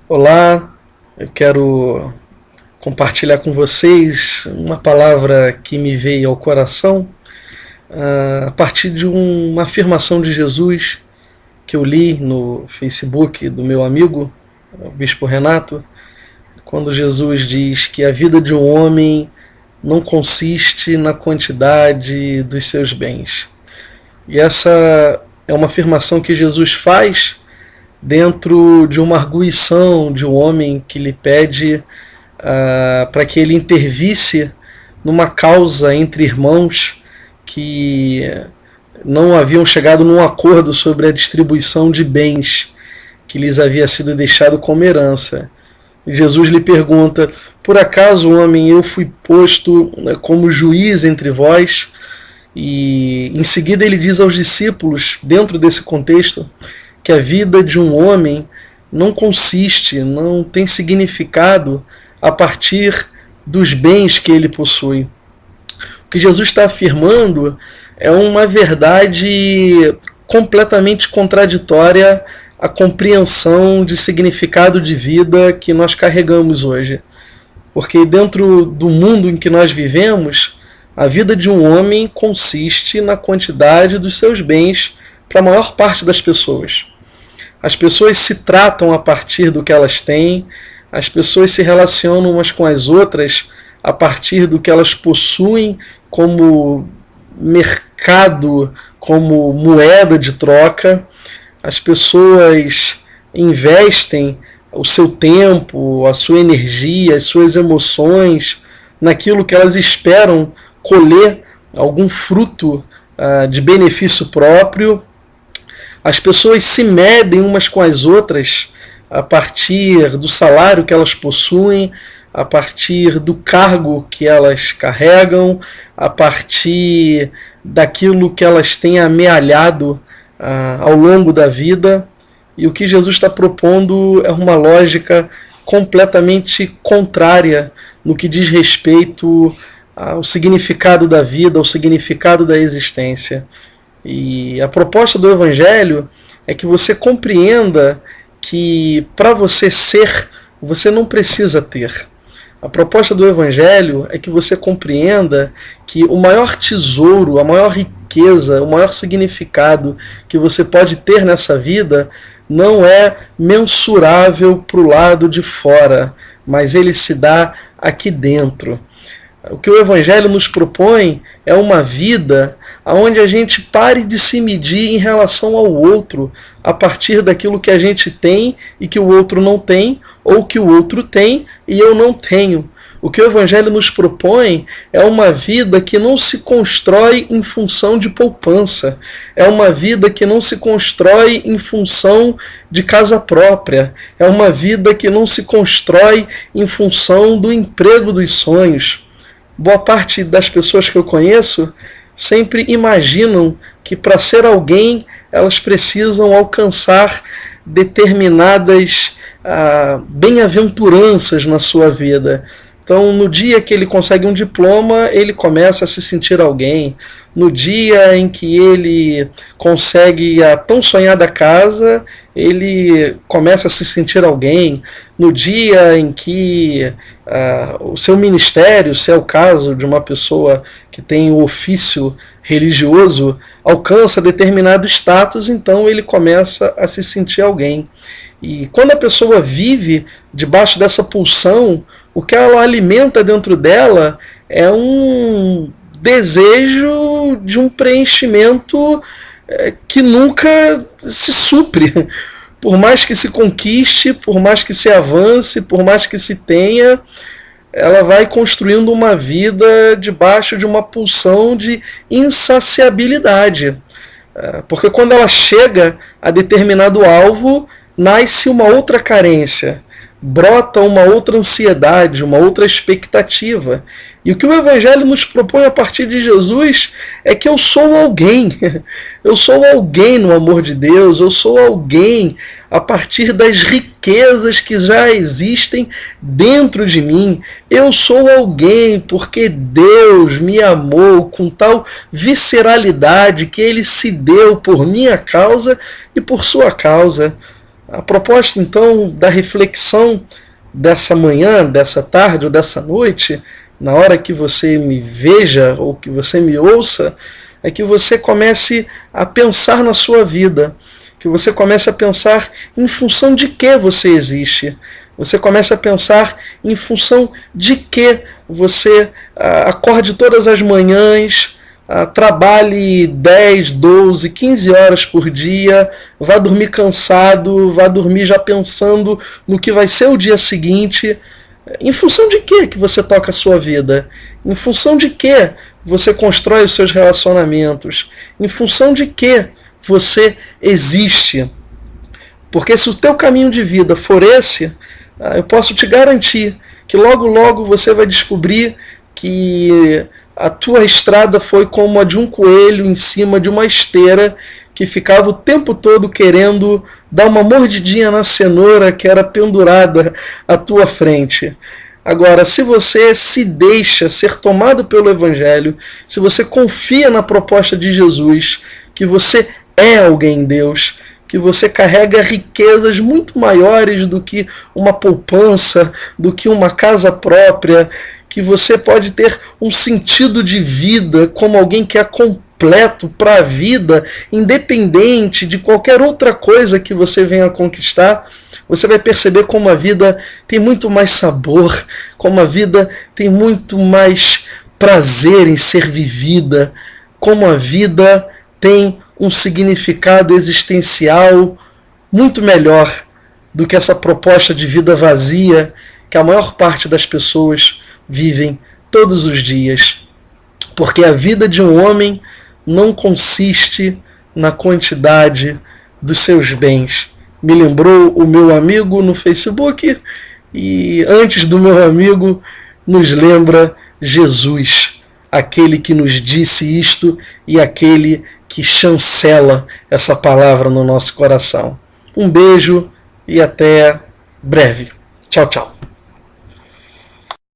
Olá, eu quero compartilhar com vocês uma palavra que me veio ao coração a partir de uma afirmação de Jesus que eu li no Facebook do meu amigo, o Bispo Renato, quando Jesus diz que a vida de um homem não consiste na quantidade dos seus bens. E essa é uma afirmação que Jesus faz dentro de uma arguição de um homem que lhe pede para que ele intervisse numa causa entre irmãos que não haviam chegado num acordo sobre a distribuição de bens que lhes havia sido deixado como herança. E Jesus lhe pergunta: por acaso, homem, eu fui posto como juiz entre vós? E em seguida ele diz aos discípulos, dentro desse contexto, que a vida de um homem não consiste, não tem significado a partir dos bens que ele possui. O que Jesus está afirmando é uma verdade completamente contraditória à compreensão de significado de vida que nós carregamos hoje. Porque dentro do mundo em que nós vivemos, a vida de um homem consiste na quantidade dos seus bens para a maior parte das pessoas. As pessoas se tratam a partir do que elas têm, as pessoas se relacionam umas com as outras a partir do que elas possuem como mercado, como moeda de troca. As pessoas investem o seu tempo, a sua energia, as suas emoções naquilo que elas esperam colher algum fruto de benefício próprio. As pessoas se medem umas com as outras a partir do salário que elas possuem, a partir do cargo que elas carregam, a partir daquilo que elas têm amealhado ao longo da vida. E o que Jesus está propondo é uma lógica completamente contrária no que diz respeito ao significado da vida, ao significado da existência. E a proposta do Evangelho é que você compreenda que para você ser, você não precisa ter. A proposta do Evangelho é que você compreenda que o maior tesouro, a maior riqueza, o maior significado que você pode ter nessa vida não é mensurável para o lado de fora, mas ele se dá aqui dentro. O que o Evangelho nos propõe é uma vida onde a gente pare de se medir em relação ao outro a partir daquilo que a gente tem e que o outro não tem, ou que o outro tem e eu não tenho. O que o Evangelho nos propõe é uma vida que não se constrói em função de poupança. É uma vida que não se constrói em função de casa própria. É uma vida que não se constrói em função do emprego dos sonhos. Boa parte das pessoas que eu conheço sempre imaginam que para ser alguém elas precisam alcançar determinadas bem-aventuranças na sua vida. Então, no dia que ele consegue um diploma, ele começa a se sentir alguém. No dia em que ele consegue a tão sonhada casa, ele começa a se sentir alguém. No dia em que o seu ministério, se é o caso de uma pessoa que tem o ofício religioso, alcança determinado status, então ele começa a se sentir alguém. E quando a pessoa vive debaixo dessa pulsão, o que ela alimenta dentro dela é um desejo de um preenchimento que nunca se supre. Por mais que se conquiste, por mais que se avance, por mais que se tenha, ela vai construindo uma vida debaixo de uma pulsão de insaciabilidade. Porque quando ela chega a determinado alvo, nasce uma outra carência, brota uma outra ansiedade, uma outra expectativa. E o que o Evangelho nos propõe a partir de Jesus é que eu sou alguém. Eu sou alguém no amor de Deus, eu sou alguém a partir das riquezas que já existem dentro de mim. Eu sou alguém porque Deus me amou com tal visceralidade que Ele se deu por minha causa e por sua causa. A proposta, então, da reflexão dessa manhã, dessa tarde ou dessa noite, na hora que você me veja ou que você me ouça, é que você comece a pensar na sua vida, que você comece a pensar em função de que você existe. Você comece a pensar em função de que você acorde todas as manhãs, trabalhe 10, 12, 15 horas por dia, vá dormir cansado, vá dormir já pensando no que vai ser o dia seguinte. Em função de que você toca a sua vida? Em função de que você constrói os seus relacionamentos? Em função de que você existe? Porque se o teu caminho de vida for esse, eu posso te garantir que logo logo você vai descobrir que a tua estrada foi como a de um coelho em cima de uma esteira que ficava o tempo todo querendo dar uma mordidinha na cenoura que era pendurada à tua frente. Agora, se você se deixa ser tomado pelo Evangelho, se você confia na proposta de Jesus, que você é alguém em Deus, que você carrega riquezas muito maiores do que uma poupança, do que uma casa própria, que você pode ter um sentido de vida como alguém que é completo para a vida, independente de qualquer outra coisa que você venha a conquistar, você vai perceber como a vida tem muito mais sabor, como a vida tem muito mais prazer em ser vivida, como a vida tem um significado existencial muito melhor do que essa proposta de vida vazia que a maior parte das pessoas vivem todos os dias. Porque a vida de um homem não consiste na quantidade dos seus bens. Me lembrou o meu amigo no Facebook, e antes do meu amigo nos lembra Jesus, aquele que nos disse isto e aquele que chancela essa palavra no nosso coração. Um beijo e até breve. Tchau, tchau.